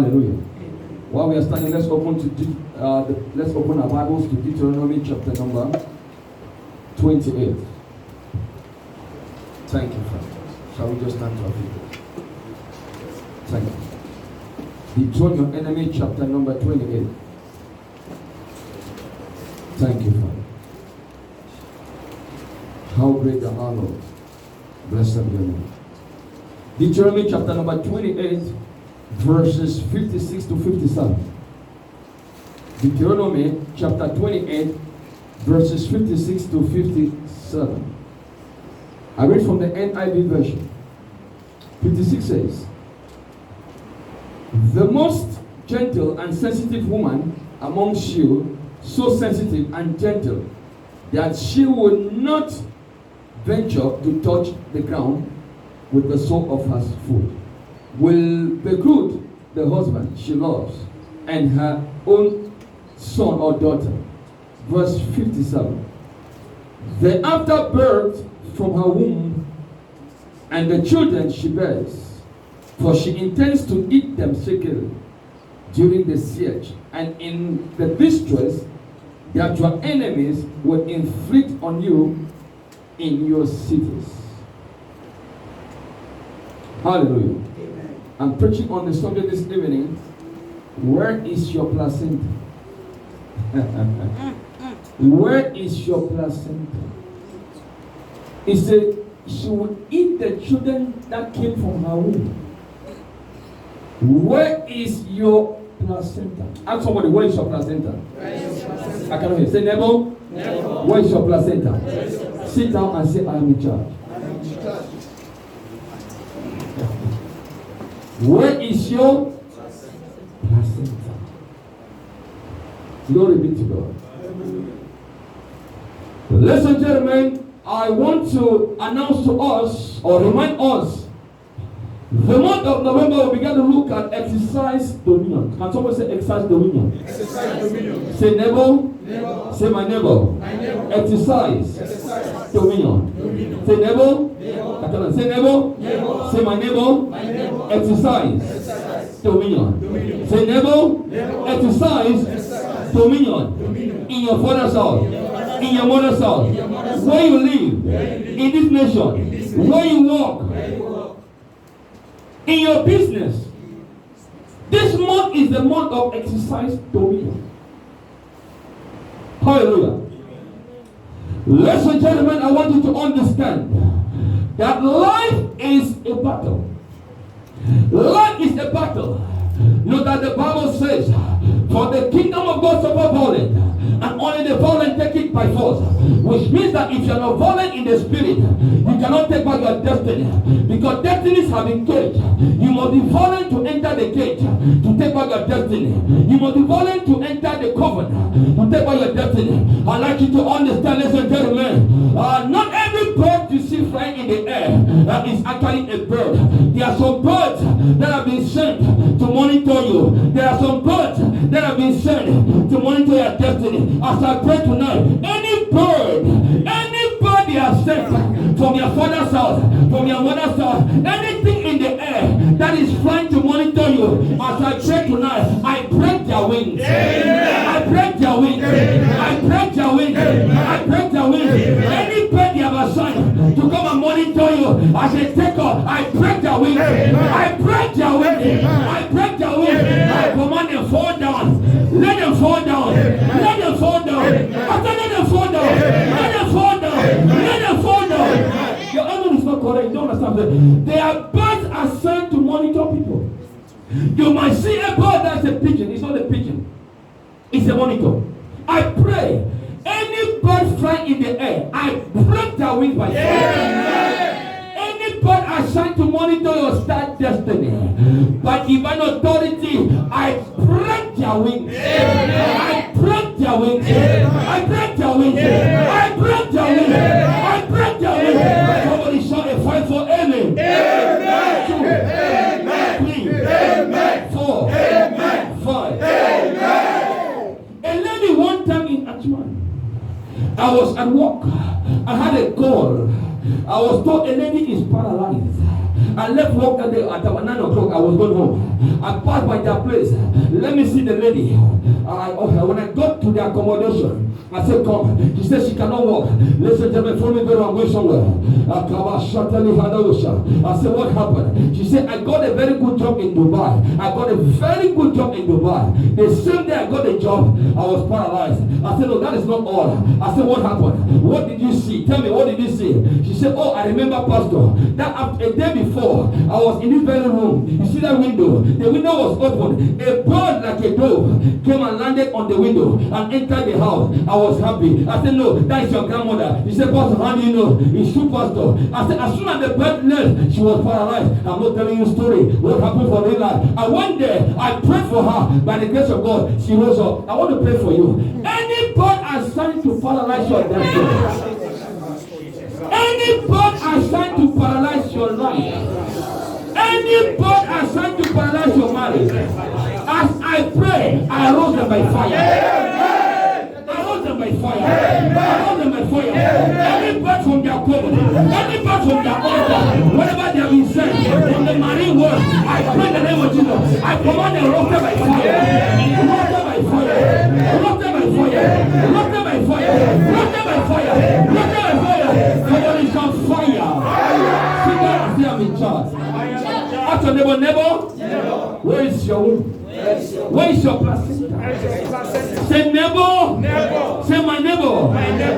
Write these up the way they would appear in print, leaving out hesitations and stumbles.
Hallelujah. While we are standing, let's open our Bibles to Deuteronomy chapter number 28. Thank you, Father. Shall we just stand to our feet? Thank you. Deuteronomy chapter number 28. Thank you, Father. How great thou art, Lord. Blessed be your name. Deuteronomy chapter number 28, verses 56 to 57. Deuteronomy chapter 28, verses 56 to 57. I read from the NIV version. 56 says, the most gentle and sensitive woman amongst you, so sensitive and gentle that she would not venture to touch the ground with the sole of her foot, will recruit the husband she loves and her own son or daughter. Verse 57. The afterbirth from her womb and the children she bears, for she intends to eat them secretly during the siege and in the distress that your enemies will inflict on you in your cities. Hallelujah. Amen. I'm preaching on the subject this evening. Where is your placenta? Where is your placenta? He said she would eat the children that came from her womb. Where is your placenta? Ask somebody, where is your placenta? I cannot hear. Say, neighbor. Where is your placenta? Sit down and say, I am in charge. Where is your placenta? Glory be to God. Ladies and gentlemen, I want to announce to us or remind us the month of November we began to look at exercise dominion. Can someone say exercise dominion? Exercise dominion. Say neighbor. Say my neighbor. Exercise dominion. Say neighbor. Say neighbor. Say my neighbor. Exercise dominion. Say neighbor. Exercise dominion. In your father's house, in your mother's house, where you live, in this nation, where you walk, in your business. This month is the month of exercise dominion. Hallelujah. Ladies and gentlemen, I want you to understand that life is a battle. Life is a battle. Note that the Bible says, for the kingdom of God suffer violence, and only the violent take it by force. Which means that if you are not violent in the spirit, you cannot take back your destiny. Because destinies have been caged. You must be violent to enter the cage, to take back your destiny. You must be violent to enter the covenant, to take back your destiny. I'd like you to understand, ladies and gentlemen, not every bird you see flying in the air is actually a bird. There are some birds that have been sent to monitor you. There are some birds that have been sent to monitor your destiny. As I pray tonight, any bird they are sent from your father's house, from your mother's house, anything in the air that is trying to monitor you, as I pray tonight, I break their wings. Amen. I break their wings. Amen. I break their wings. Amen. I break their wings. Amen. Any bird they have assigned to come and monitor you, as a taker, I break their wings. Amen. I break their wings. Amen. I break their wings. Amen. I command them fall down. Let them fall down. Amen. Let them fall down. After let them fall down. Let them fall down. Let them fall down. Your argument is not correct. You don't understand. They are birds assigned to monitor people. You might see a bird that's a pigeon. It's not a pigeon. It's a monitor. I pray any bird flying in the air, I break their wings by fire. Any bird assigned to monitor your star destiny, by divine authority, I break their wings. I break their wings. I break their wings. I break their wings. I break their wings. Somebody shout a fight for amen. Amen. 2, amen. 3, amen. 4, amen. 5, amen. A lady one time in Atman, I was at work. I had a call. I was told a lady is paralyzed. I left work that day at about 9 o'clock. I was going home. I passed by their place. Let me see the lady. When I got to the accommodation, I said, come. She said she cannot walk. Listen, gentlemen, follow me very. I'm going somewhere. I said, what happened? She said, I got a very good job in Dubai. I got a very good job in Dubai. The same day I got the job, I was paralyzed. I said, no, that is not all. I said, what happened? What did you see? Tell me, what did you see? She said, oh, I remember, Pastor, that a day before, I was in this very room. You see that window? The window was open. A bird like a dove came and landed on the window and entered the house. I was happy. I said, no, that is your grandmother. She said, Pastor, how do you know? It's true, Pastor. I said, as soon as the bird left, she was paralyzed. I'm not telling you a story. What happened for real life? I went there. I prayed for her. By the grace of God, she rose up. I want to pray for you. Any bird assigned to paralyze your destiny. Any bird assigned to paralyze your life. Any bird assigned to paralyze your marriage. As I pray, I rose them by fire. I rose them by fire. I rose them by fire. Any bird from their cover, any bird from their altar, whatever they have been sent from the marine world, I pray in the name of Jesus. I command them roast them by fire. Roast them by fire. Roast them by fire. Roast them by fire. Roast them by fire. Roast them by fire. Somebody shout fire. See God, I say I'm in charge. Ask your neighbor, where is your womb? Where is your placenta? Say neighbor. Say my neighbor.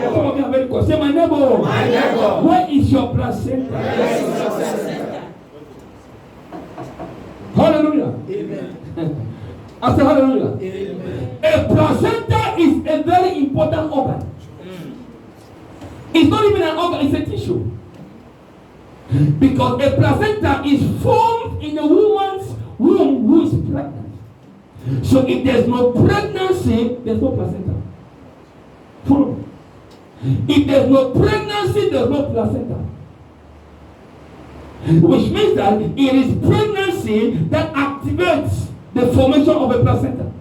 Come on, very quick. Say my neighbor. Where is your placenta? Hallelujah. Amen. I say hallelujah. Amen. A placenta is a very important organ. It's not even an organ, it's a tissue. Because a placenta is formed in a woman's womb who is pregnant. So if there's no pregnancy, there's no placenta. Follow me. If there's no pregnancy, there's no placenta. Which means that it is pregnancy that activates the formation of a placenta.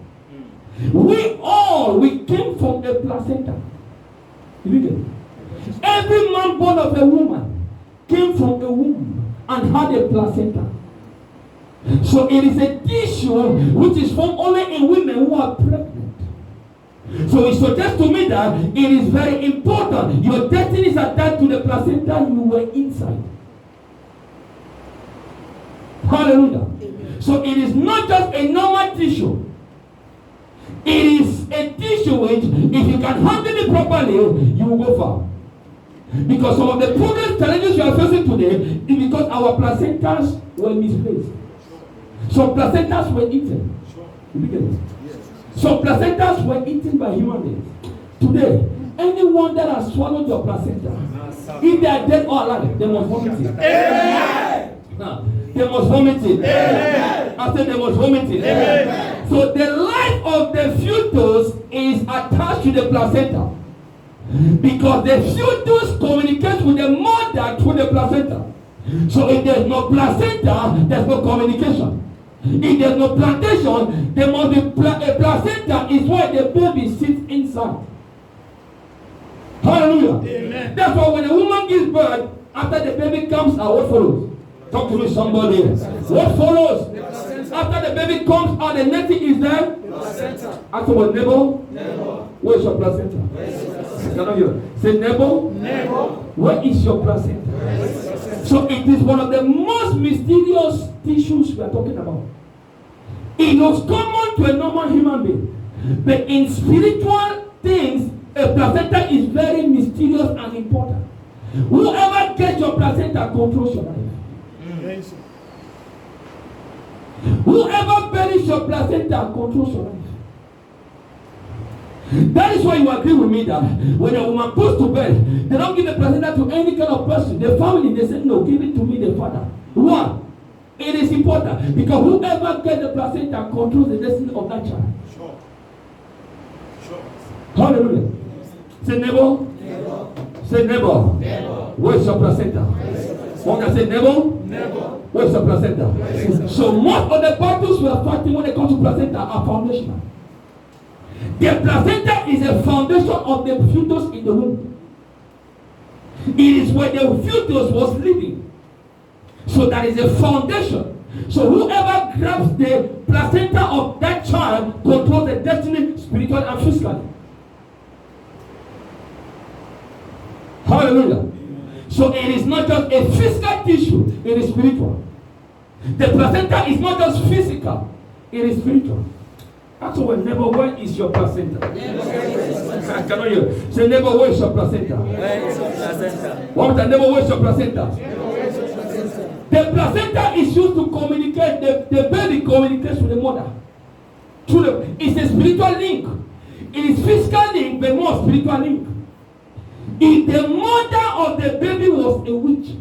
We came from a placenta. You get it? Every man born of a woman came from a womb and had a placenta. So it is a tissue which is formed only in women who are pregnant. So it suggests to me that it is very important. Your destiny is attached to the placenta you were inside. Hallelujah. Amen. So it is not just a normal tissue. It is a tissue which, if you can handle it properly, you will go far. Because some of the problems, challenges you are facing today is because our placentas were misplaced. Some placentas were eaten. You get it? Some placentas were eaten by human beings. Today, anyone that has swallowed your placenta, if they are dead or alive, they must vomit it. They must vomit it. I said they must vomit it. Amen. So the life of the fetus is attached to the placenta. Because the fetus communicates with the mother through the placenta. So if there's no placenta, there's no communication. If there's no plantation, there must be a placenta is where the baby sits inside. Hallelujah. Amen. That's why when a woman gives birth, after the baby comes out, what follows? Talk to me, somebody. What follows? After the baby comes out, the next thing is there. Ask your neighbor. Where's your placenta? Cannot hear. Say neighbor. Where is your placenta? So it is one of the most mysterious tissues we are talking about. It looks common to a normal human being, but in spiritual things, a placenta is very mysterious and important. Whoever gets your placenta controls your life. Whoever buries your placenta controls your life. That is why you agree with me that when a woman goes to bed, they don't give the placenta to any kind of person. The family, they say, no, give it to me, the father. Why? It is important because whoever gets the placenta controls the destiny of that child. Sure. Hallelujah. Say neighbor. Say neighbor. Where's your placenta? One that say neighbor. Where's the placenta? So most of the battles we are fighting when it comes to placenta are foundational. The placenta is a foundation of the fetus in the womb. It is where the fetus was living. So that is a foundation. So whoever grabs the placenta of that child controls the destiny, spiritually and physically. Hallelujah. So it is not just a physical tissue, it is spiritual. The placenta is not just physical, it is spiritual. That's why neighbor, where is your placenta? I cannot hear. Say neighbor, where is your placenta? One more time, neighbor, where is your placenta? The placenta is used to communicate. The baby communicates with the mother. It's a spiritual link. It is physical link, but more spiritual link. If the mother of the baby was a witch,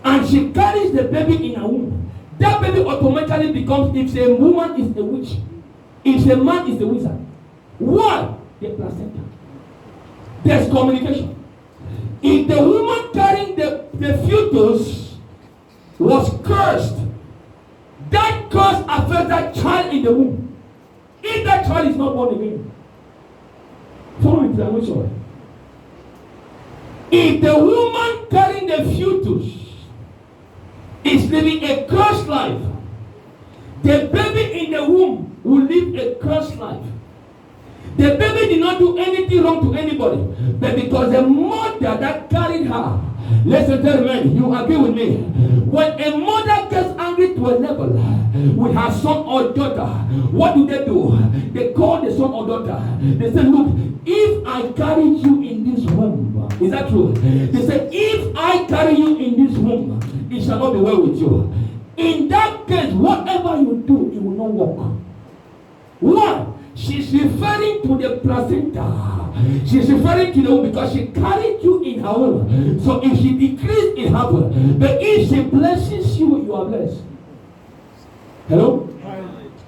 and she carries the baby in her womb, that baby automatically becomes, if a woman is a witch, if a man is a wizard. Why? The placenta. There's communication. If the woman carrying the fetus was cursed, that curse affects that child in the womb. If that child is not born again, follow me to the next one. If the woman carrying the fetus is living a cursed life, the baby in the womb will live a cursed life. The baby did not do anything wrong to anybody, but because the mother that carried her, ladies and gentlemen, you agree with me? When a mother gets angry to a level with her son or daughter, what do? They call the son or daughter. They say, look, if I carry you in this womb, is that true? They say, if I carry you in this womb, it shall not be well with you. In that case, whatever you do, it will not work. Why? She's referring to the placenta. She's referring to the womb because she carried you in her womb. So if she decreases, it happens. But if she blesses you, you are blessed. Hello?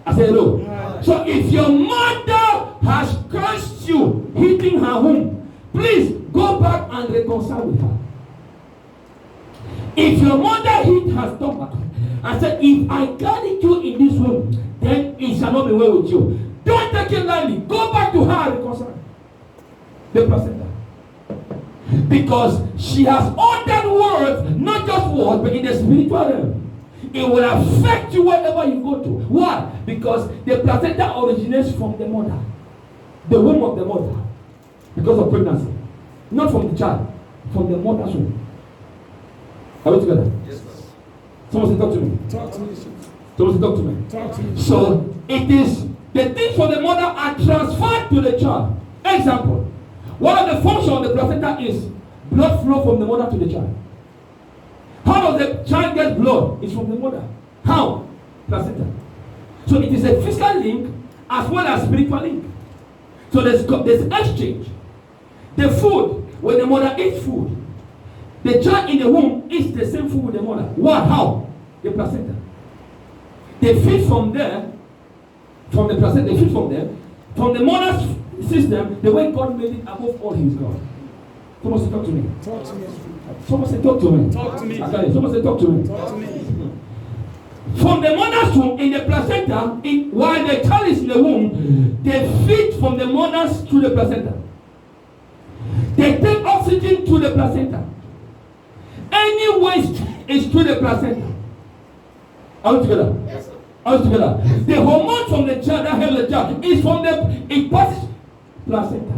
I said hello. So if your mother has cursed you, hitting her womb, please go back and reconcile with her. If your mother hit her stomach and said, if I carry you in this womb, then it shall not be well with you. Don't take it lightly. Go back to her and reconcile the placenta. Because she has uttered words, not just words, but in the spiritual realm. It will affect you wherever you go to. Why? Because the placenta originates from the mother, the womb of the mother, because of pregnancy. Not from the child, from the mother's womb. Are we together? Yes, sir. Someone say, talk to me. Talk to me. Someone say, talk to me. Talk to me. So, it is the things from the mother are transferred to the child. Example. One of the functions of the placenta is blood flow from the mother to the child. How does the child get blood? It's from the mother. How? Placenta. So it is a physical link as well as spiritual link. So there's exchange. The food, when the mother eats food, the child in the womb eats the same food with the mother. What? How? The placenta. They feed from there, from the placenta, they feed from there, from the mother's system, the way God made it above all his God. Someone say, talk to me. Talk to me. Someone say, talk to me. Talk to me. Someone say, talk to me. Talk to me. From the mother's womb, in the placenta, while the child is in the womb, they feed from the mother's to the placenta. They take oxygen to the placenta. Any waste is to the placenta. Are we together? Yes, sir. Are we together? The hormone from the child that helps the child is from the placenta.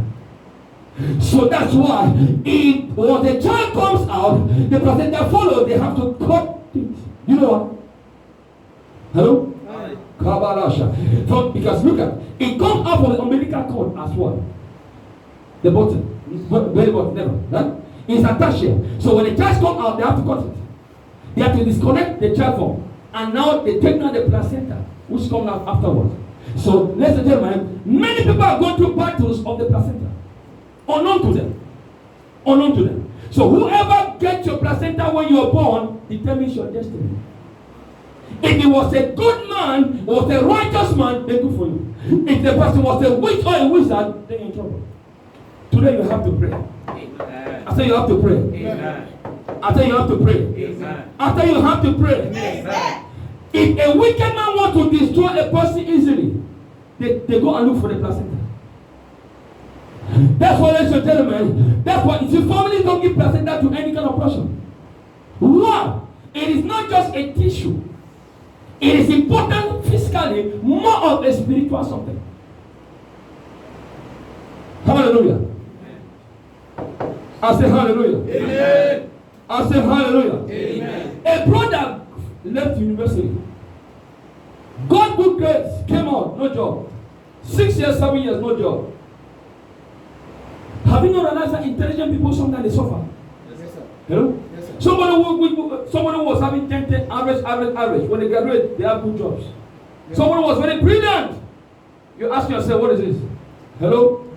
So that's why when the child comes out, the placenta follows. They have to cut it. You know what? Hello? Kabalasha. Because look at it comes out from the umbilical cord as well. The bottom. Very bottom, never. Right? It's attached here. So when the child comes out, they have to cut it. They have to disconnect the child from. And now they take out the placenta, which comes out afterwards. So, ladies and gentlemen, many people are going through battles of the placenta. Unknown to them. Unknown to them. So whoever gets your placenta when you are born determines your destiny. If he was a good man, or was a righteous man, then good for you. If the person was a witch or a wizard, then you're in trouble. Today you have to pray. Amen. I say you have to pray. Amen. After you have to pray. Amen. After you have to pray. Amen. If a wicked man wants to destroy a person easily, they go and look for the placenta. That's why, ladies and gentlemen, that's why if your family don't give placenta to any kind of person. Why? it is not just a tissue. It is important physically, more of a spiritual something. Hallelujah. I say hallelujah. Amen. I say hallelujah. Amen. A brother left university. God good grades, came out, no job. 6 years, 7 years, no job. Have you not realized that intelligent people sometimes they suffer? Yes, sir. Hello? Yes, sir. Somebody who was having 10 average. When they graduate, they have good jobs. Yes. Someone who was very brilliant. You ask yourself, what is this? Hello?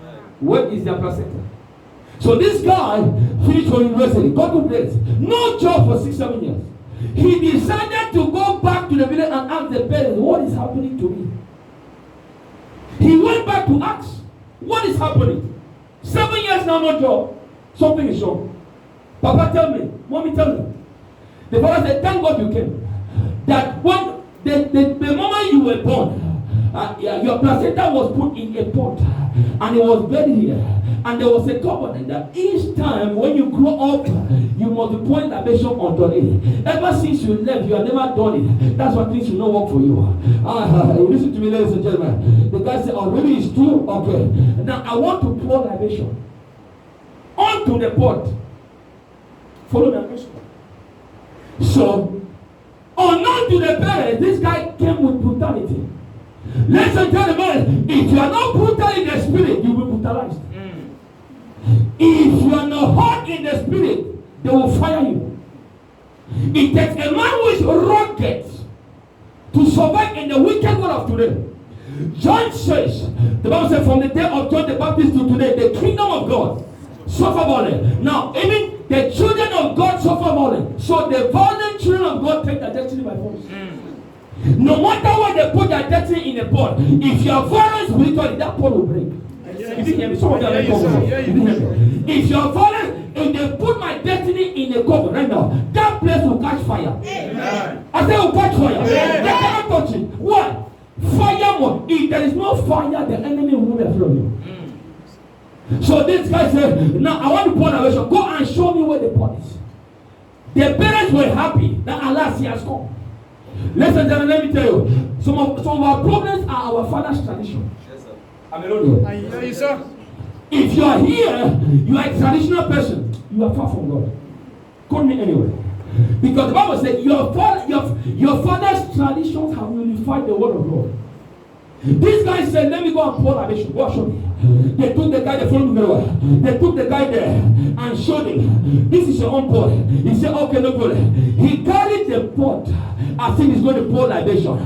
What is their placenta? So this guy finished from university, got good grades, no job for 6, 7 years. He decided to go back to the village and ask the parents, what is happening to me? He went back to ask, what is happening? 7 years now, no job. Something is wrong. Papa, tell me. Mommy, tell me. The father said, thank God you came. That when the moment you were born, your placenta was put in a pot and it was buried here. And there was a covenant that each time when you grow up, you must be pouring libation unto it. Ever since you left, you have never done it. That's why things will not work for you. Listen to me, ladies and gentlemen. The guy said, oh, really it's true? Okay. Now I want to pour libation onto the pot. Follow the question. So, unknown to the parents, this guy came with brutality. Ladies and gentlemen, if you are not brutal in the spirit, you will be brutalized. If you are not hot in the spirit, they will fire you. It takes a man who is rugged to survive in the wicked world of today. John says, the Bible says, from the day of John the Baptist to today, the kingdom of God suffer violence. Now, even the children of God suffer violence. So the violent children of God take their destiny by force. No matter what they put their destiny in a pot, if you are violent spiritually, that pot will break. You didn't hear me. Some of you are like if you are violent, if they put my destiny in a cover right now, that place will catch fire. Amen. I say will catch fire. Amen. They cannot touch it. What? Fire more. If there is no fire, the enemy will not from you. So this guy said, now I want to pour salvation. Go and show me where the pot is. The parents were happy that Allah has come. Listen, let me tell you, some of our problems are our father's tradition. Yes, sir. I'm alone. I hear you, sir. If you are here, you are a traditional person. You are far from God. Call me anyway. Because the Bible says your father's traditions have unified the word of God. This guy said, let me go and pour libation. Go and show me. They took the guy, they followed me very well. They took the guy there and showed him, this is your own pot. He said, okay, no problem. He carried the pot as if he's going to pour libation.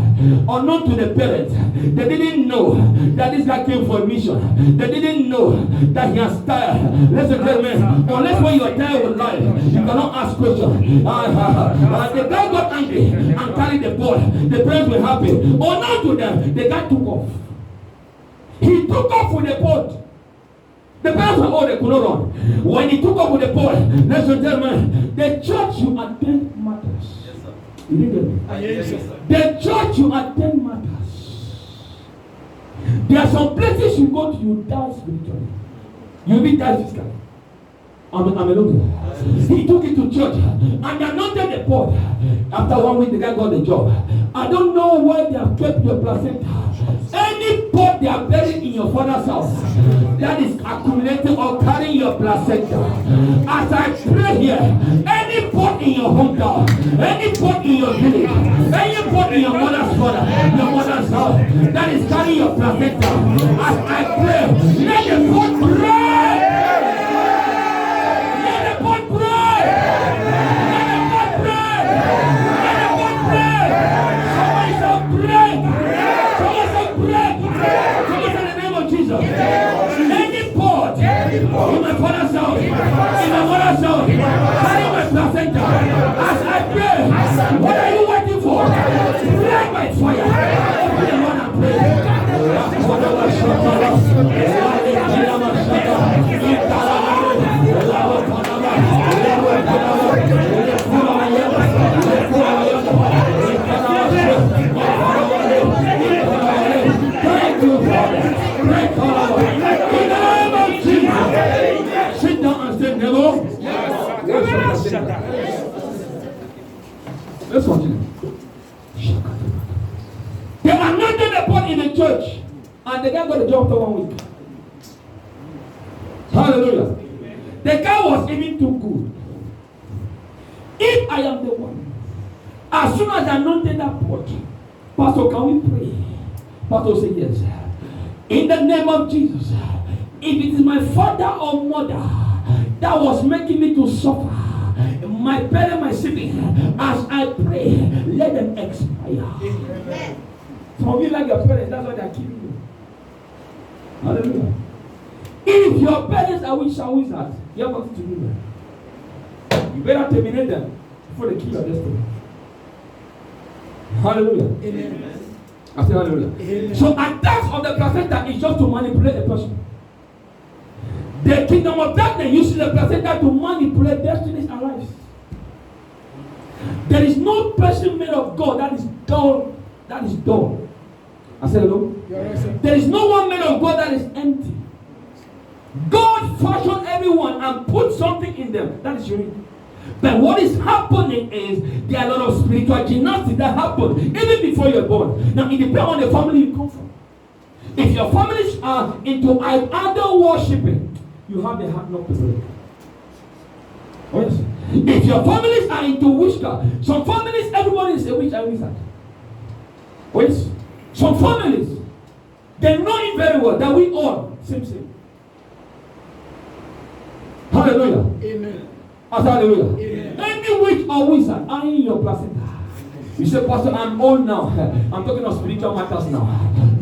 Unknown to the parents, they didn't know that this guy came for a mission. They didn't know that he has tired. Listen, gentlemen, unless when you are tired with life, you cannot ask questions. The guy got angry and carried the pot. The parents were happy. Unknown to them, the guy took off. He took off with the pot. The parents were they could not run. When he took off with the pot, ladies and gentlemen, the church you attend matters. Yes, sir. You didn't get me? Yes, sir. The church you attend matters. There are some places you go to, you die spiritually. You will die physically. I'm alone. He took it to church and anointed the pot. After 1 week, the guy got the job. I don't know why they have kept your placenta. Any pot they are buried in your father's house that is accumulating or carrying your placenta. As I pray here, any pot in your hometown, any pot in your village, any pot in your mother's father, your mother's house that is carrying your placenta. As I pray, let the pot break. In my father's house, in my mother's house, carry my placenta. As I pray, what are you waiting for? Break by fire. Open the Lord and pray. Thank you, Father. Break all. Sit down and say, devil. Yes. job after 1 week. Hallelujah. The guy was even too good. If I am the one, as soon as I anointed that pot, Pastor, can we pray? Pastor said yes. In the name of Jesus, if it is my father or mother that was making me to suffer, my parent, my sibling, as I pray, let them expire. Amen. Some of you like your parents, that's why they are killing you. Hallelujah. If your parents are wizards, you have nothing to do with them. You better terminate them before they kill your destiny. Hallelujah. Amen. I say hallelujah. Amen. So attacks of the placenta is just to manipulate a person. The kingdom of darkness uses the placenta to manipulate destinies and lives. There is no person made of God that is dull. That is dull. I said hello. There is no one made of God that is empty. God fashioned everyone and put something in them. That is unique. But what is happening is there are a lot of spiritual gymnastics that happen even before you're born. Now it depends on the family you come from. If your families are into idol worshiping, you have the heart not to break. Oh yes. If your families are into witchcraft, some families everybody is a witch and wizard. Oh yes. Some families they know it very well that we all same. Hallelujah. Amen. Hallelujah. Amen. Any witch or wizard are in your placenta. You say, Pastor, I'm old now. I'm talking of spiritual matters now.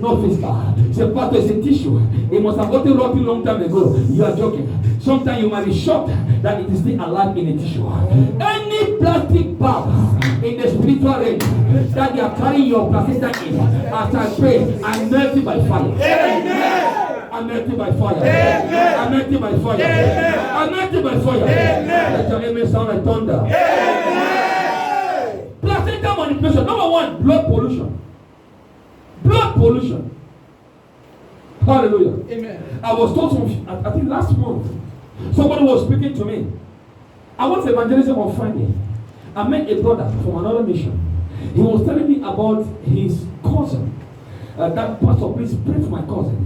No physical. You say, Pastor, it's a tissue. It must have gotten rotten long time ago. You are joking. Sometimes you might be shocked that it is still alive in a tissue. Any plastic bag in the spiritual range that they are carrying your placenta in, as I pray, I melt it by fire. Amen. I melt it by fire. Amen. I melt it by fire. Amen. I melt it by fire. Amen. Let your amen sound like thunder. Amen. Placenta manipulation. Number one, blood pollution. Blood pollution. Hallelujah. Amen. I was told I think last month, somebody was speaking to me. I went to evangelism on Friday. I met a brother from another mission. He was telling me about his cousin. That pastor, please pray for my cousin.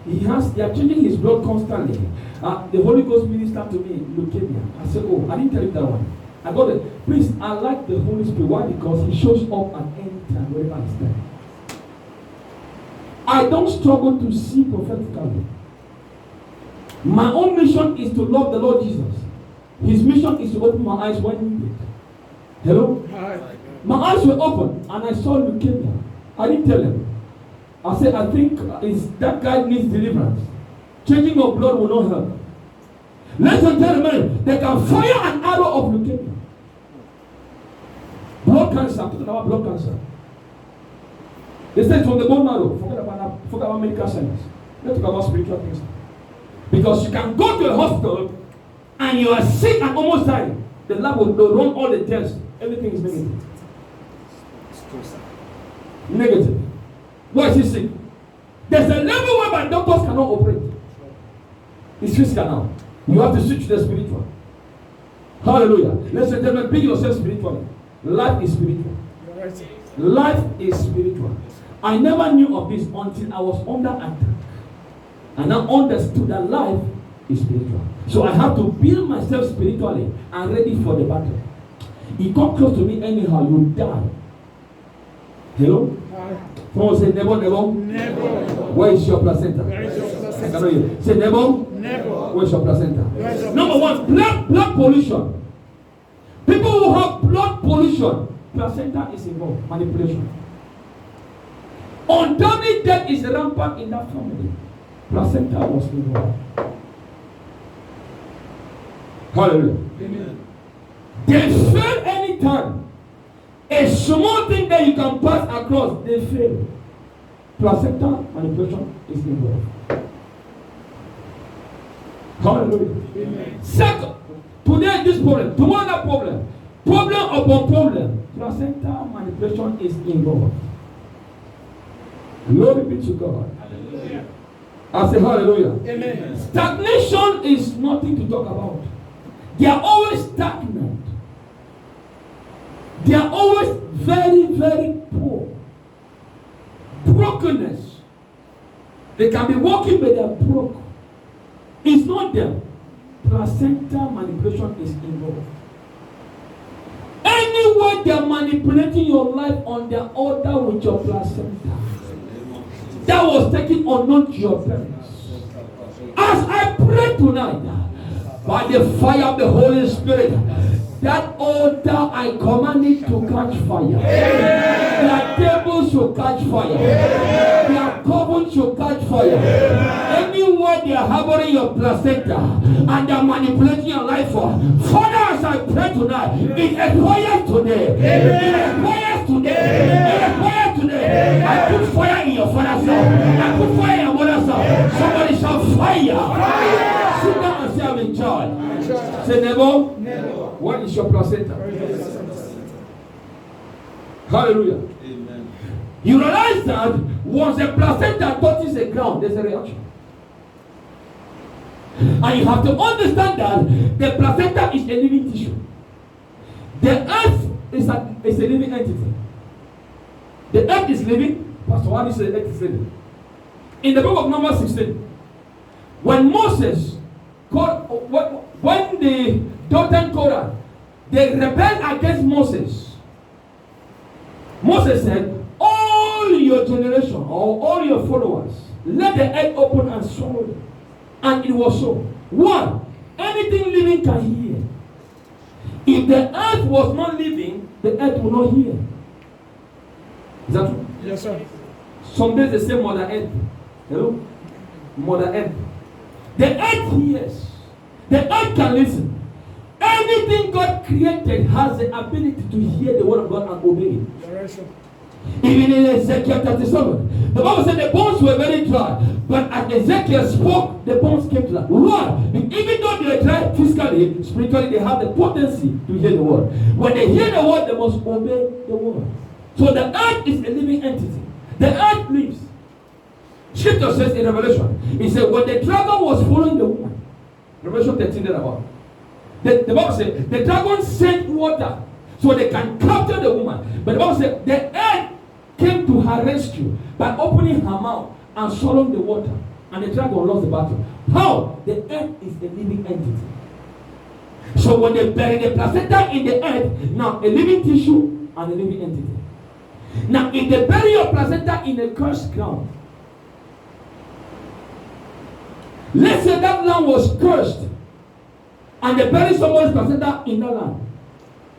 They are changing his blood constantly. The Holy Ghost ministered to me leukemia. I said, oh, I didn't tell you that one. I got it. Please, I like the Holy Spirit. Why? Because he shows up at any time, wherever I stand. I don't struggle to see prophetically. My own mission is to love the Lord Jesus. His mission is to open my eyes when needed. Hello? Hi. My eyes were open and I saw leukemia. I didn't tell him. I said, I think that guy needs deliverance. Changing of blood will not help. Ladies and gentlemen, they can fire an arrow of leukemia. Blood cancer, I'm talking about blood cancer. They say it's from the bone marrow. Forget about medical science. Let's talk about spiritual things. Because you can go to a hospital and you are sick and almost dying. The lab will run all the tests. Everything is negative. Negative. Why is he sick? There's a level whereby doctors cannot operate. It's physical now. You have to switch to the spiritual. Hallelujah. Ladies and gentlemen, be yourself spiritually. Life is spiritual. Life is spiritual. I never knew of this until I was under attack. And I understood that life is spiritual. So I have to build myself spiritually and ready for the battle. You come close to me anyhow, you die. Hello? Someone say never. Where is your placenta? Say never. Where's your placenta? Number one, blood pollution. People who have blood pollution, placenta is involved. Manipulation. Untimely death is rampant in that family. Placenta was involved. Hallelujah. Amen. They fail anytime. A small thing that you can pass across, they fail. Placenta manipulation is involved. Hallelujah. Amen. Second, today this problem, tomorrow that problem, problem upon problem, placenta manipulation is involved. Glory be to God. Hallelujah. I say hallelujah. Amen. Stagnation is nothing to talk about. They are always stagnant. They are always very, very poor. Brokenness. They can be walking, but they are broke. It's not them. Placenta manipulation is involved. Anywhere they are manipulating your life on their order with your placenta, that was taken unknown to your parents. As I pray tonight, by the fire of the Holy Spirit, that altar I command it to catch fire. Their tables should catch fire. Their cupboards should catch fire. Anywhere they are harboring your placenta and they are manipulating your life for, Father, as I pray tonight, it expires today. It expires today. It expires today. I put fire in your father's house. I put fire in your mother's house. Somebody shout fire. Sit down and say, I'm in charge. Say never. What is your placenta? Hallelujah. Amen. You realize that once a placenta touches the ground, there's a reaction. And you have to understand that the placenta is a living tissue. The earth is a living entity. The earth is living. Pastor Wadi said the earth is living. In the book of Numbers 16, when Moses when the Dothan Korah, they rebelled against Moses. Moses said, all your generation or all your followers, let the earth open and swallow them. And it was so. One, anything living can hear. If the earth was not living, the earth will not hear. Is that true? Yes, sir. Some days they say Mother Earth. Hello? Mother Earth. The earth hears. The earth can listen. Anything God created has the ability to hear the word of God and obey it. Yes, sir. Even in Ezekiel 37, the Bible said the bones were very dry. But as Ezekiel spoke, the bones came to life. Why? Even though they were dry physically, spiritually, they have the potency to hear the word. When they hear the word, they must obey the word. So the earth is a living entity. The earth lives. Scripture says in Revelation, it said when the dragon was following the woman, Revelation 13 thereabout, the Bible said the dragon sent water so they can capture the woman. But the Bible said the earth came to her rescue by opening her mouth and swallowing the water. And the dragon lost the battle. How? The earth is a living entity. So when they bury the placenta in the earth, now a living tissue and a living entity. Now if they bury your placenta in a cursed ground, let's say that land was cursed and they bury someone's placenta in that land.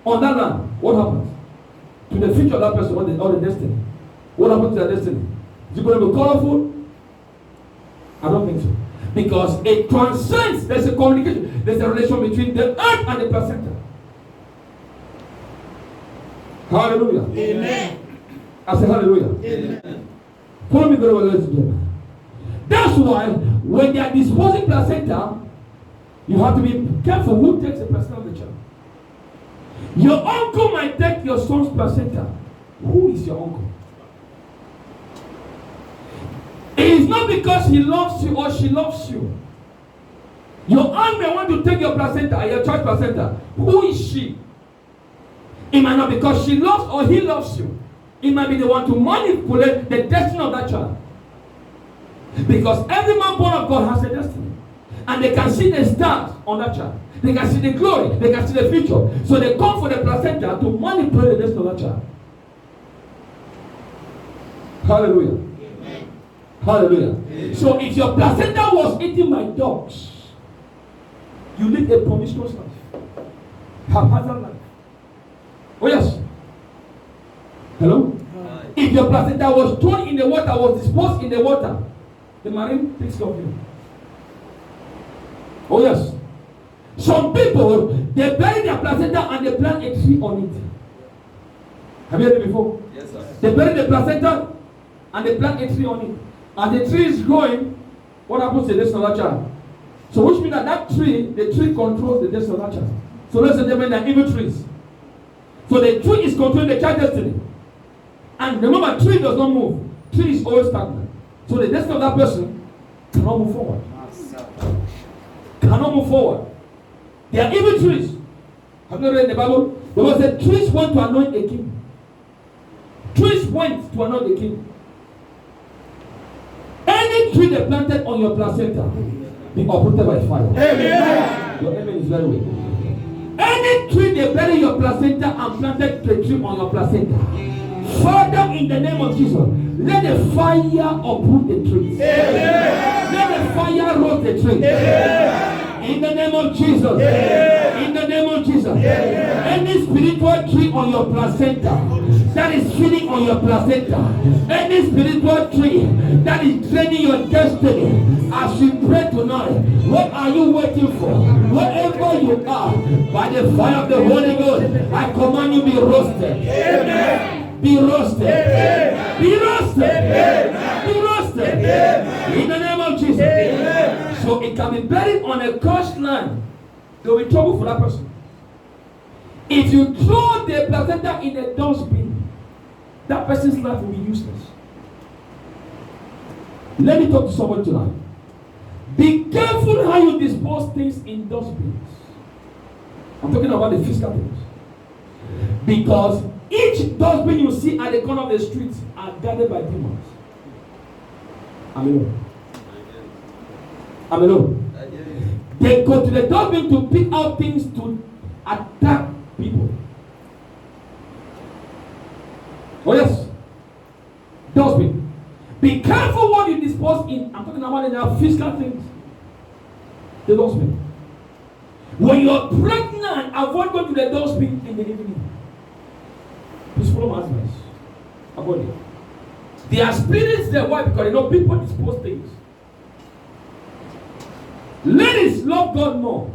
On that land, what happens to the future of that person or the destiny? What happens to their destiny? Is it going to be colorful? I don't think so. Because it transcends, there's a communication, there's a relation between the earth and the placenta. Hallelujah. Amen. I say hallelujah. Amen. Follow me very well, ladies and gentlemen. That's why when they are disposing placenta, you have to be careful who takes the placenta of the child. Your uncle might take your son's placenta. Who is your uncle? It is not because he loves you or she loves you. Your aunt may want to take your placenta, your child's placenta. Who is she? It might not be because she loves or he loves you. It might be the one to manipulate the destiny of that child. Because every man born of God has a destiny. And they can see the stars on that child. They can see the glory. They can see the future. So they come for the placenta to manipulate the destiny of that child. Hallelujah. Amen. Hallelujah. Amen. So if your placenta was eaten by dogs, you live a promiscuous life. Haphazard life. Oh yes. Hello? Hi. If your placenta was thrown in the water, was disposed in the water, the marine takes care of you. Oh yes. Some people, they bury their placenta and they plant a tree on it. Have you heard it before? Yes, sir. They bury the placenta and they plant a tree on it. And the tree is growing, what happens to the destiny of that child? So which means that the tree controls the destiny of that child. So let's say they are evil trees. So the tree is controlling the child's destiny. And the moment tree does not move, tree is always stagnant. So the destiny of that person cannot move forward. Cannot move forward. They are evil trees. Have you read in the Bible? The Bible said trees went to anoint a king. Trees went to anoint a king. Any tree they planted on your placenta, be uprooted by fire. Amen. Your amen is very weak. Any tree they bury your placenta and planted the tree on your placenta, Father, in the name of Jesus, let the fire uproot the trees. Amen. Let the fire roast the trees. Amen. In the name of Jesus. Yeah. In the name of Jesus. Yeah. Any spiritual tree on your placenta that is feeding on your placenta, any spiritual tree that is draining your destiny, as we pray tonight, what are you waiting for? Wherever you are, by the fire of the Holy Ghost, I command you be roasted. Amen. Be roasted. Amen. Be roasted. Amen. Be roasted. Amen. In the name of Jesus. Amen. So it can be buried on a cursed land. There will be trouble for that person. If you throw the placenta in a dustbin, that person's life will be useless. Let me talk to someone tonight. Be careful how you dispose things in dustbins. I'm talking about the physical things. Because each dustbin you see at the corner of the street are guarded by demons. Amen. Amen. They go to the dustbin to pick out things to attack people. Oh yes. Dustbin. Be careful what you dispose in. I'm talking about the physical things. The dustbin. When you're pregnant, avoid going to the dustbin in the evening. Please follow my advice. Avoid it. There are spirits there. Why? Because you know people dispose things. Ladies, love God more.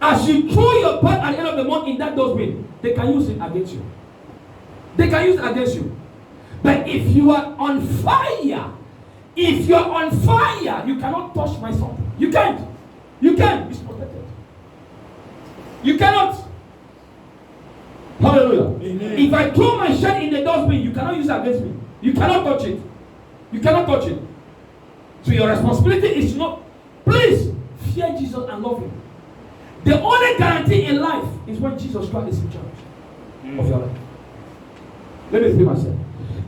As you throw your part at the end of the month in that dustbin, they can use it against you. They can use it against you. But if you are on fire, if you are on fire, you cannot touch my son. You can't. You can't. It's protected. You cannot. Hallelujah. Amen. If I throw my shirt in the dustbin, you cannot use it against me. You cannot touch it. You cannot touch it. So your responsibility is not. Please fear Jesus and love him. The only guarantee in life is when Jesus Christ is in charge of your life. Let me repeat myself.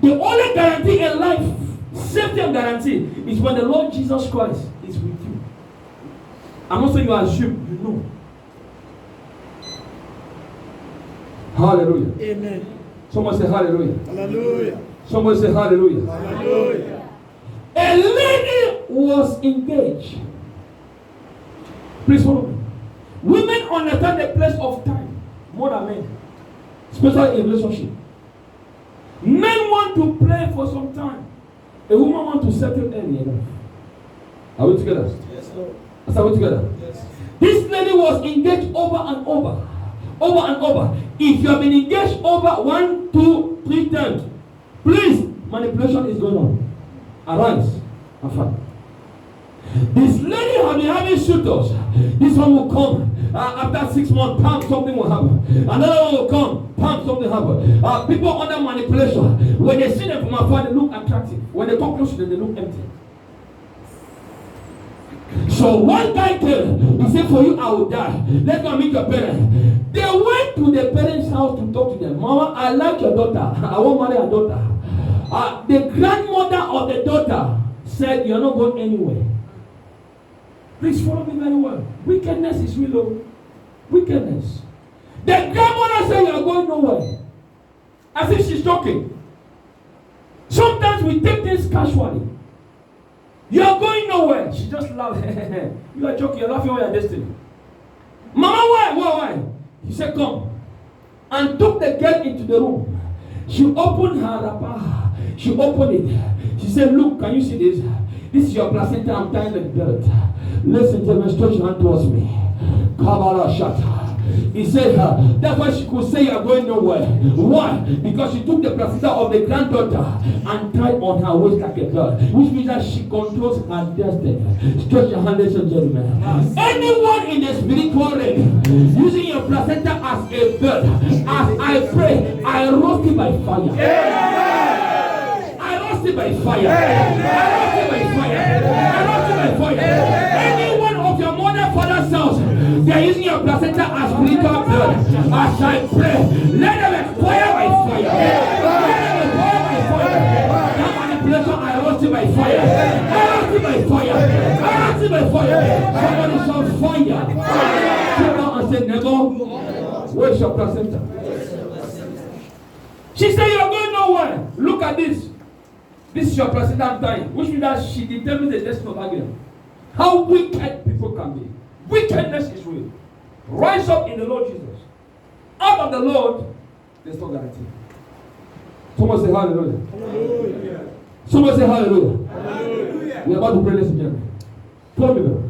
The only guarantee in life, safety and guarantee, is when the Lord Jesus Christ is with you. I'm not saying you assume, you know. Hallelujah. Amen. Someone say hallelujah. Hallelujah. Someone say hallelujah. Hallelujah. A lady was engaged. Please follow me. Women understand the place of time more than men, especially in relationship. Men want to play for some time. A woman wants to settle early enough. Are we together? Yes, sir. Are we together? Yes. This lady was engaged over and over. Over and over. If you have been engaged over 1, 2, 3 times, please, manipulation is going on. Arise and fight. This lady has been having suitors. This one will come. After 6 months, pam, something will happen. Another one will come, pam, something happen. People under manipulation, when they see them from afar, they look attractive. When they come close to them, they look empty. So one guy came, he said, for you, I will die. Let's go meet your parents. They went to the parents' house to talk to them. Mama, I like your daughter. I won't marry your daughter. The grandmother of the daughter said, you're not going anywhere. Please follow me very well. Wickedness is real. Wickedness. The grandmother said, you're going nowhere. As if she's joking. Sometimes we take things casually. You're going nowhere. She just laughed. You are joking. You're laughing on your destiny. Mama, why? He said, come. And took the girl into the room. She opened her wrapper. She opened it. She said, look, can you see this? This is your placenta. I'm tying the belt. Listen to me. Stretch your hand towards me. Kabbalah Shata. He said, that's why she could say you're going nowhere. Why? Because she took the placenta of the granddaughter and tied on her waist like a belt, which means that she controls her destiny. Stretch your hand, ladies and gentlemen. Yes. Anyone in the spiritual realm using your placenta as a belt, as I pray, I roast it by fire. Yeah. I roast it by fire. Yeah. I roast it by fire. I roast it by fire. Anyone of your mother, father's house, they are using your placenta as spiritual blood. As I pray, let them expire by fire. Let them expire by fire. That manipulation, I roast it by fire. fire. Somebody shout fire. Sit down and say, never. Where's your placenta? She said, you're going nowhere. Look at this. This is your placenta I'm dying. Which means that she determines the destiny of Abigail. How wicked people can be. Wickedness is real. Rise up in the Lord Jesus. Out of the Lord, there's no guarantee. Someone say hallelujah. Hallelujah. Someone say hallelujah. Hallelujah. We're about to pray, ladies and gentlemen. Follow me now.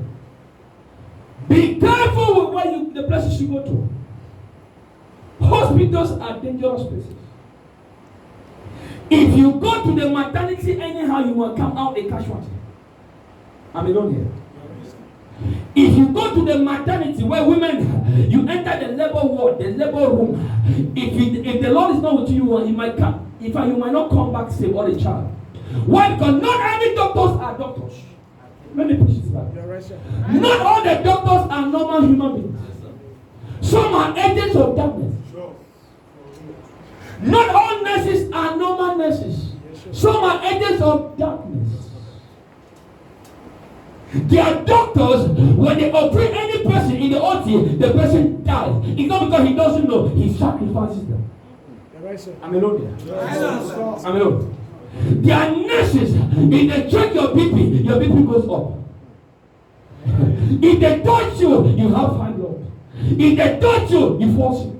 Be careful with where the places you go to. Hospitals are dangerous places. If you go to the maternity anyhow, you will come out a casualty. I'm alone here. If you go to the maternity where women, you enter the labor ward, the labor room. If the Lord is not with you, he might come. In fact, you might not come back safe or a child. Why? Because not every doctors are doctors. Let me push this back. Not all the doctors are normal human beings. Some are agents of darkness. Not all nurses are normal nurses. Some are agents of darkness. They are doctors. When they operate any person in the OT, the person dies. It's not because he doesn't know, he sacrifices them. I'm alone here. I'm alone. There are nurses. If they check your BP goes up. If they touch you, you have high blood. If they touch you, you fall sick.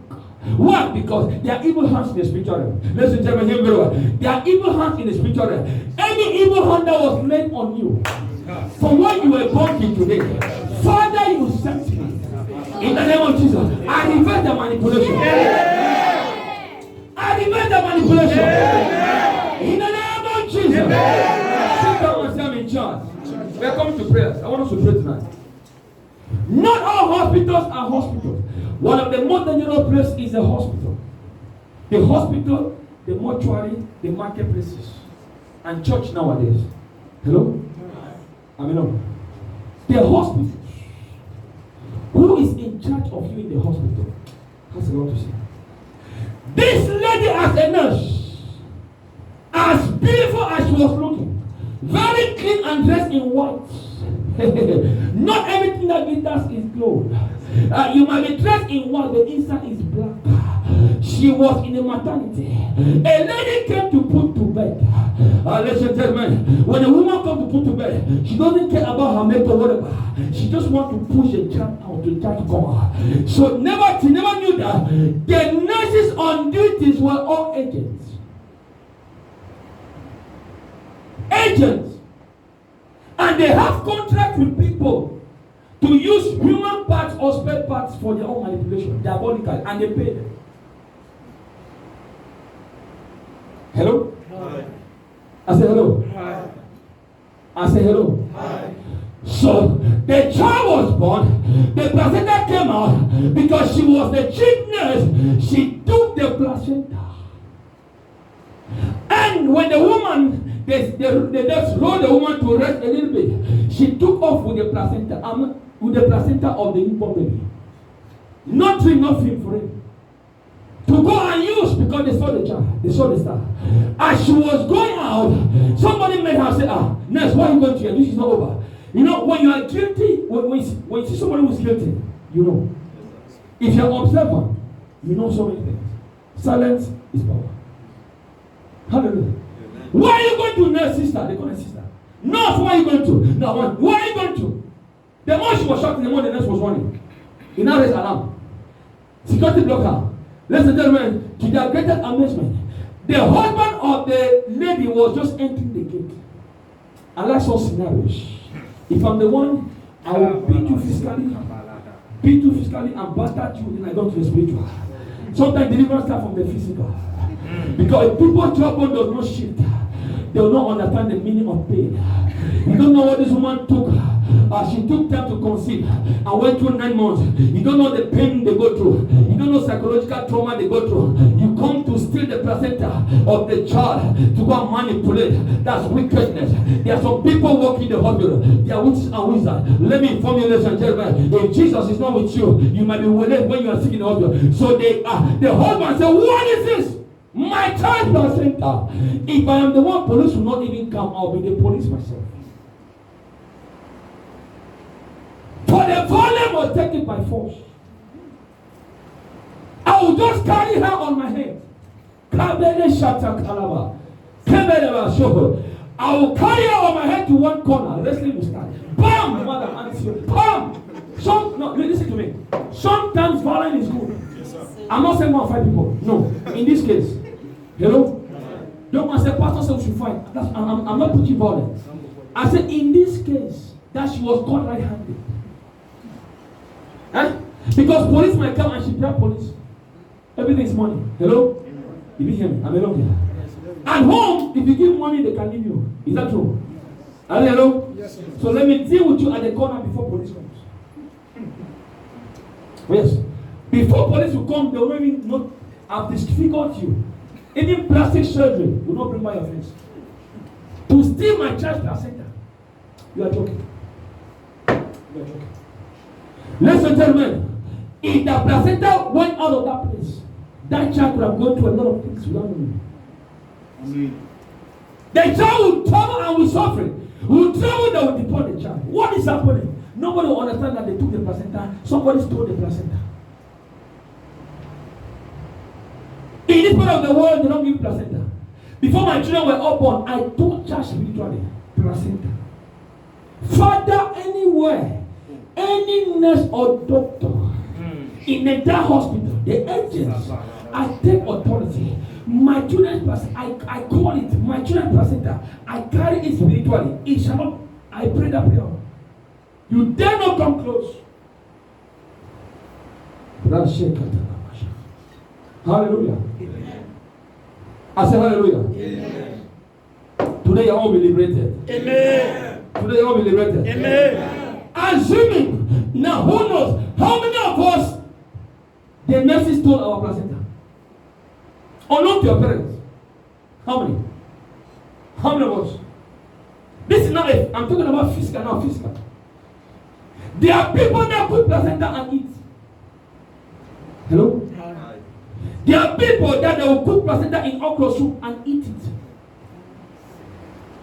Why? Because there are evil hands in the spiritual realm. Listen to me, hear me very well. There are evil hands in the spiritual realm. Any evil hand that was laid on you, from when you were born to today, Father, you sent me. In the name of Jesus, I reverse the manipulation. I reverse the manipulation. In the name of Jesus. Sit down and say I'm in charge. We are coming to prayers. I want us to pray tonight. Not all hospitals are hospitals. One of the most dangerous places is a hospital. The hospital, the mortuary, the marketplaces, and church nowadays. Hello? I mean, no. The hospital. Who is in charge of you in the hospital? Has a lot to say. This lady as a nurse, as beautiful as she was looking, very clean and dressed in white. Not everything that glitters is gold. You might be dressed in white, the inside is black. She was in a maternity. A lady came to put to bed. Ladies and gentlemen, when a woman comes to put to bed, she doesn't care about her mate or whatever. She just wants to push a child out to try to come out. So she never knew that the nurses on duties were all agents. Agents. And they have contract with people to use human parts or spare parts for their own manipulation, diabolical, and they pay them. Hello? Hi. I say hello. Hi. I say hello. Hi. So the child was born, the placenta came out because she was the chief nurse. She took the placenta. And when the woman, they just rolled the woman to rest a little bit, she took off with the placenta of the newborn baby. Not drink, not film for him. To go and use because they saw the child, they saw the star. As she was going out, somebody made her say, nurse, why are you going to here? This is not over. You know, when you are guilty, when you see somebody who is guilty, you know. If you are observant, you know so many things. Silence is power. Hallelujah. Amen. Where are you going to, nurse sister? They call her sister. Nurse, where are you going to? No, where are you going to? The more she was shouting, the more the nurse was running. He now raised alarm. Security blocked her. Ladies and gentlemen, to their greatest amazement, the husband of the lady was just entering the gate. And I saw scenarios. If I'm the one, I will beat you physically, and bastard you, then I go to the spiritual. Sometimes deliverance starts from the physical. Because if people's trouble does not shift, they will not understand the meaning of pain. You don't know what this woman took. She took time to conceive and went through 9 months. You don't know the pain they go through. You don't know psychological trauma they go through. You come to steal the placenta of the child to go and manipulate. That's wickedness. There are some people working in the hospital. They are witches and wizards. Let me inform you, ladies and gentlemen. If Jesus is not with you, you might be worried when you are sick in the hospital. So the husband said, what is this? My child placenta. If I am the one, police will not even come. I'll be the police myself. For the volume was taken by force. I will just carry her on my head. I will carry her on my head to one corner. Wrestling will start. Bam! Mother, bam! No, listen to me. Sometimes violence is good. I'm not saying 1 or 5 people. No. In this case. Hello? Don't want to say pastor said we should fight. I'm not putting violence. I said in this case that she was caught right-handed. Huh? Because police might come and she grab police. Everything is money. Hello? If you hear me, I'm alone here. At home, if you give money, they can leave you. Is that true? Hello? Yes, sir. So let me deal with you at the corner before police comes. Yes. Before police will come, they will even not have disfigured you. Any plastic surgery will not bring by your face. To steal my church placenta. You are joking. You are joking. Ladies and gentlemen, if the placenta went out of that place, that child would have gone through a lot of things without knowing. The child will travel and will suffer. Will travel, they will deport the child. What is happening? Nobody will understand that they took the placenta. Somebody stole the placenta. In this part of the world, they don't give placenta. Before my children were all born, I taught church spiritually. Placenta. Father, anywhere, any nurse or doctor in the entire hospital, the agents, I take authority. My children's placenta, I call it my children's placenta. I carry it spiritually. It shall not. I pray that prayer. You dare not come close. Hallelujah. Amen. I say hallelujah. Amen. Today you all be liberated. Amen. Today you all be liberated. Amen. Assuming now, who knows how many of us the nurses stole our placenta? Or not your parents? How many? How many of us? This is not it. I'm talking about physical, not physical. There are people that put placenta and eat. Hello? There are people that they will cook placenta in okra soup and eat it.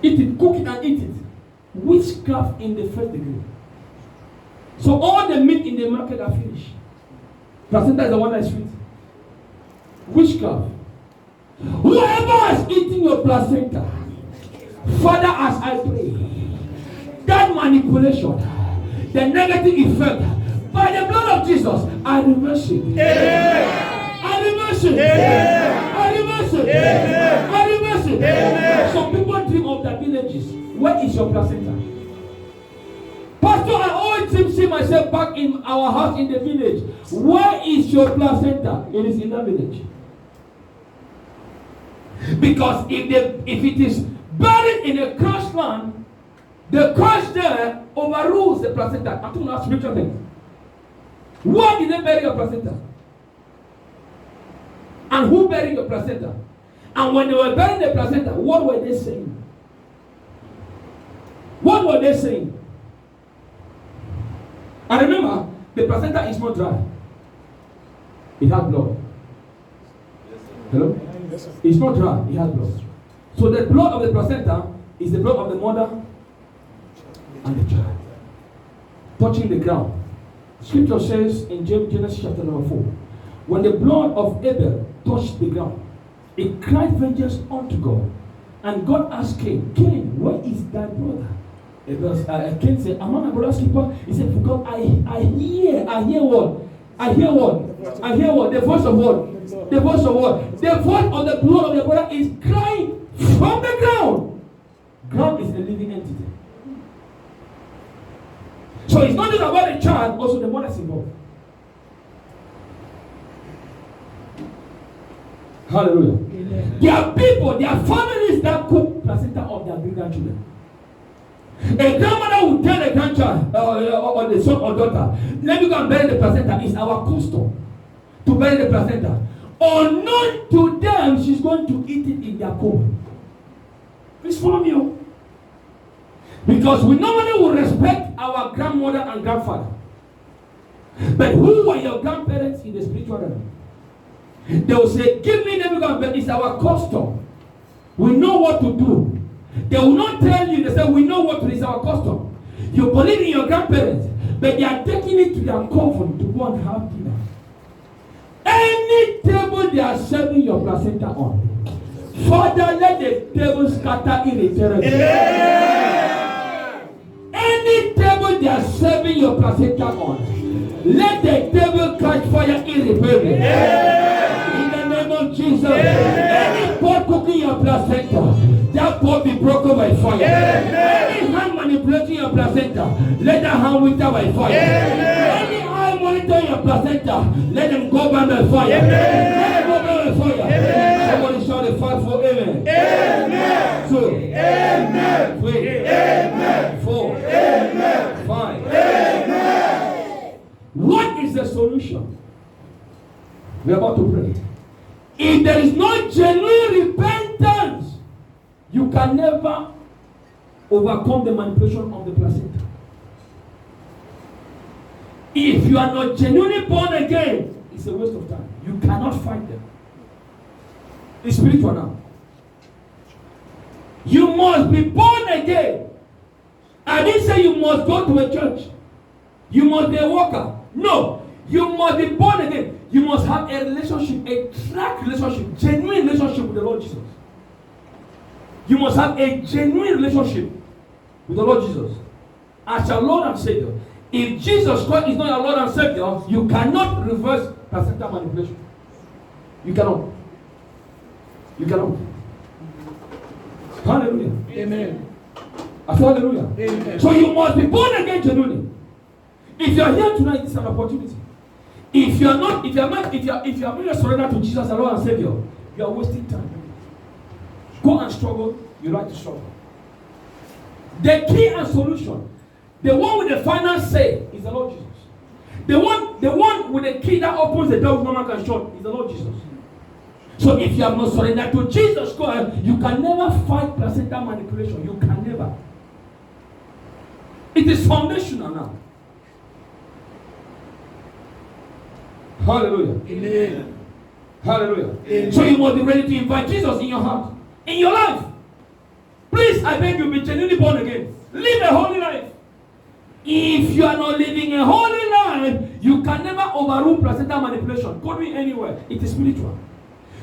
Eat it, cook it and eat it. Witchcraft in the first degree. So all the meat in the market are finished. Placenta is the one that is sweet. Witchcraft. Whoever is eating your placenta, Father, as I pray, that manipulation, the negative effect, by the blood of Jesus, I reverse it. Amen. I reverse it. Amen. I reverse it. Amen. I reverse it. Amen. Some people dream of their villages. Where is your placenta? Pastor, I always see myself back in our house in the village. Where is your placenta? It is in the village. Because if it is buried in a crushed land, the crush there overrules the placenta. I'm talking about spiritual things. Why did they bury your placenta? And who buried your placenta? And when they were burying the placenta, what were they saying? What were they saying? And remember, the placenta is not dry. It has blood. Hello? It's not dry, it has blood. So the blood of the placenta is the blood of the mother and the child touching the ground. Scripture says in Genesis chapter number 4, when the blood of Abel touched the ground, it cried vengeance unto God. And God asked Cain, Cain, where is thy brother? Cain said, am I my brother's keeper? He said, because I hear what? I hear what? I hear what? The voice of what? The voice of what? The voice of the blood of the brother is crying from the ground. Ground is a living entity. So it's not just about the child, also the mother is involved. Hallelujah. Amen. There are people, there are families that cook placenta of their grandchildren. A grandmother will tell a grandchild or the son or daughter, let me go and bury the placenta. It's our custom to bury the placenta. Unknown to them, she's going to eat it in their home. Please follow me. Because we normally will respect our grandmother and grandfather. But who were your grandparents in the spiritual realm? They will say, give me the grandparents. It's our custom. We know what to do. They will not tell you, they say, we know what to do. It's our custom. You believe in your grandparents. but they are taking it to their coven to go and have dinner. Any table they are serving your placenta on, Father, let the table scatter irreparably. Any table they are serving your placenta on, let the table catch fire irreparably. In the name of Jesus, any pot cooking your placenta, that pot be broken by fire. Any hand manipulating your placenta, let that hand wither by fire. Any eye monitoring your placenta, let them go by fire. Let them go by fire. Somebody shout a 5 for amen. Amen. 2. Amen. 3. Amen. 4. Amen. 5. Amen. What is the solution? We are about to pray. If there is no genuine repentance, you can never overcome the manipulation of the placenta. If you are not genuinely born again, it's a waste of time. You cannot fight them. It's spiritual now. You must be born again. I didn't say you must go to a church. You must be a worker. No. You must be born again. You must have a relationship, a track relationship, genuine relationship with the Lord Jesus. You must have a genuine relationship with the Lord Jesus as your Lord and Savior. If Jesus Christ is not your Lord and Savior, you cannot reverse placenta manipulation. You cannot. You cannot. Hallelujah. Amen. I said hallelujah. Amen. So you must be born again genuinely. If you are here tonight, it's an opportunity. If you are not surrendered to Jesus as Lord and Savior, you are wasting time. Go and struggle. You like to struggle. The key and solution, the one with the final say, is the Lord Jesus. The one with the key that opens the door no man can shut is the Lord Jesus. So if you have not surrendered to Jesus Christ, you can never fight placenta manipulation. You can never. It is foundational now. Hallelujah. Amen. Hallelujah. Amen. So you must be ready to invite Jesus in your heart, in your life. Please, I beg you, be genuinely born again. Live a holy life. If you are not living a holy life, you can never overrule placenta manipulation. Go me anywhere. It is spiritual.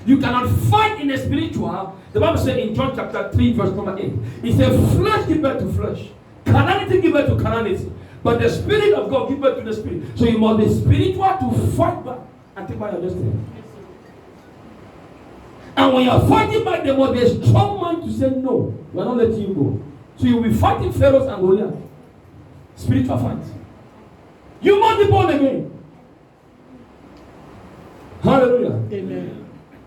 You cannot fight in the spiritual. The Bible says in John chapter 3, verse number 8, it says, flesh give birth to flesh, carnality give birth to carnality, but the Spirit of God give birth to the Spirit. So you must be spiritual to fight back and take back your destiny. And when you are fighting back, there must be a strong man to say no. We are not letting you go. So you will be fighting Pharaohs and Goliath. Spiritual fight. You must be born again. Hallelujah. Amen.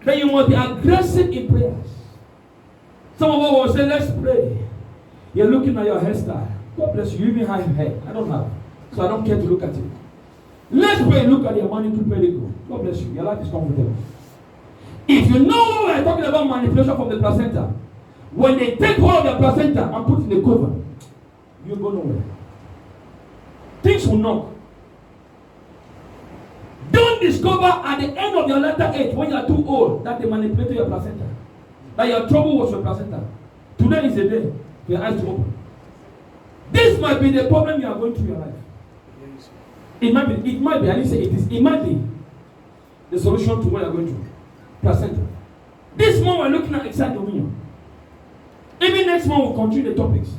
Then you must be aggressive in prayers. Some of us will say, let's pray. You're looking at your hairstyle. God bless you. You even have hair. I don't have. So I don't care to look at it. Let's pray. Look at your money to pray. God bless you. Your life is comfortable. If you know what we're talking about manipulation from the placenta, when they take hold of the placenta and put in the cover, you go nowhere. Things will knock. Don't discover at the end of your latter age, when you are too old, that they manipulated your placenta. That your trouble was your placenta. Today is the day for your eyes to open. This might be the problem you are going through your life. It might be, I didn't say it is, it might be the solution to what you are going through. Placenta. This month we're looking at exact dominion. Even next month we'll continue the topics.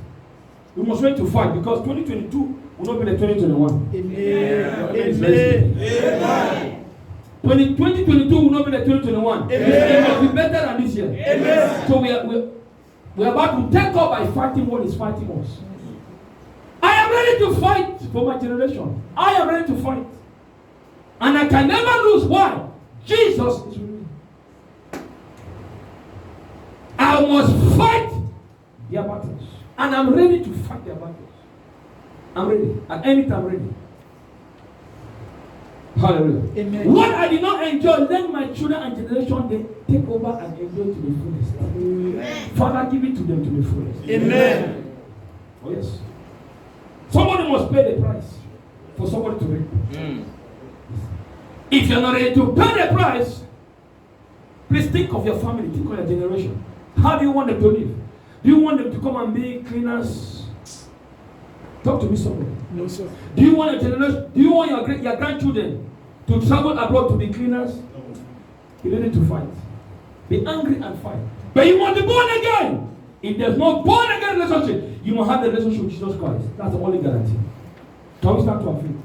We must wait to fight because 2022 will not be like 2021. Amen. Amen. 2022 will not be like 2021. Amen. It must be better than this year. Amen. So we're about to take up by fighting what is fighting us. I am ready to fight for my generation. I am ready to fight. And I can never lose. Why? Jesus is with me. I must fight their battles. And I'm ready to fight their battles. I'm ready. At any time, ready. Hallelujah. Amen. What I did not enjoy, let my children and generation they take over and enjoy to the fullest. Amen. Father, give it to them to the fullest. Amen. Oh yes. Somebody must pay the price for somebody to reap. If you're not ready to pay the price, please think of your family, think of your generation. How do you want them to live? Do you want them to come and be cleaners? Talk to me, somebody. No, sir. Do you want your generation? Do you want your grandchildren to travel abroad to be cleaners? No. You don't need to fight. Be angry and fight. But you want to be born again. If there's no born again relationship, you must have the relationship with Jesus Christ. That's the only guarantee. Can we start to our feet?